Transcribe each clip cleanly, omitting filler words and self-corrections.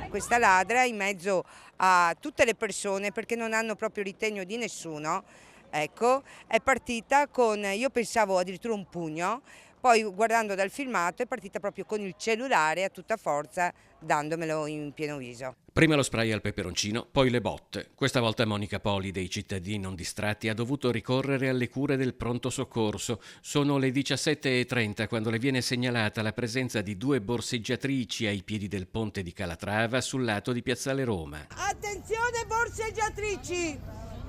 Questa ladra in mezzo a tutte le persone, perché non hanno proprio ritegno di nessuno, ecco, è partita con, io pensavo addirittura un pugno, poi guardando dal filmato è partita proprio con il cellulare a tutta forza, dandomelo in pieno viso. Prima lo spray al peperoncino, poi le botte. Questa volta Monica Poli dei cittadini non distratti ha dovuto ricorrere alle cure del pronto soccorso. Sono le 17:30 quando le viene segnalata la presenza di due borseggiatrici ai piedi del ponte di Calatrava sul lato di Piazzale Roma. Attenzione borseggiatrici!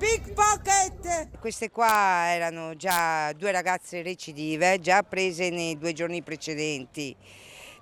Pickpocket! Queste qua erano già due ragazze recidive, già prese nei 2 giorni precedenti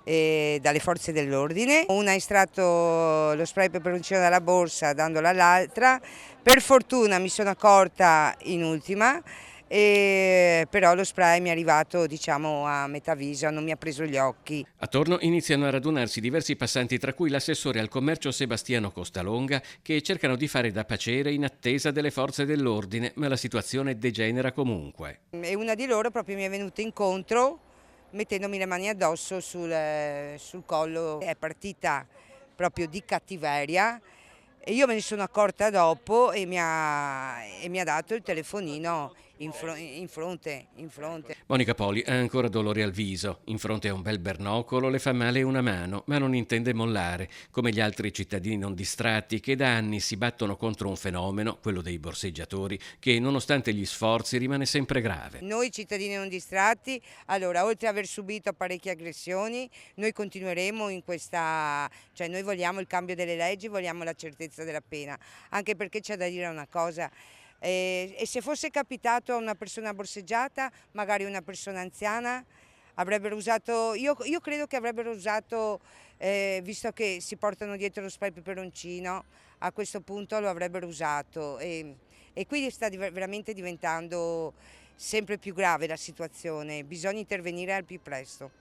dalle forze dell'ordine. Una ha estratto lo spray peperoncino dalla borsa dandolo all'altra. Per fortuna mi sono accorta in ultima, però lo spray mi è arrivato, diciamo, a metà viso, non mi ha preso gli occhi. Attorno iniziano a radunarsi diversi passanti, tra cui l'assessore al commercio Sebastiano Costalonga, che cercano di fare da pacere in attesa delle forze dell'ordine, ma la situazione degenera comunque. E una di loro proprio mi è venuta incontro mettendomi le mani addosso sul collo. È partita proprio di cattiveria e io me ne sono accorta dopo e mi ha dato il telefonino in fronte. Monica Poli ha ancora dolore al viso. In fronte a un bel bernocolo le fa male una mano, ma non intende mollare, come gli altri cittadini non distratti che da anni si battono contro un fenomeno, quello dei borseggiatori, che nonostante gli sforzi rimane sempre grave. Noi cittadini non distratti, allora, oltre ad aver subito parecchie aggressioni, noi continueremo in questa, cioè noi vogliamo il cambio delle leggi, vogliamo la certezza della pena, anche perché c'è da dire una cosa. E se fosse capitato a una persona borseggiata, magari una persona anziana, avrebbero usato, io credo che avrebbero usato, visto che si portano dietro lo spray peperoncino, a questo punto lo avrebbero usato e quindi sta veramente diventando sempre più grave la situazione, bisogna intervenire al più presto.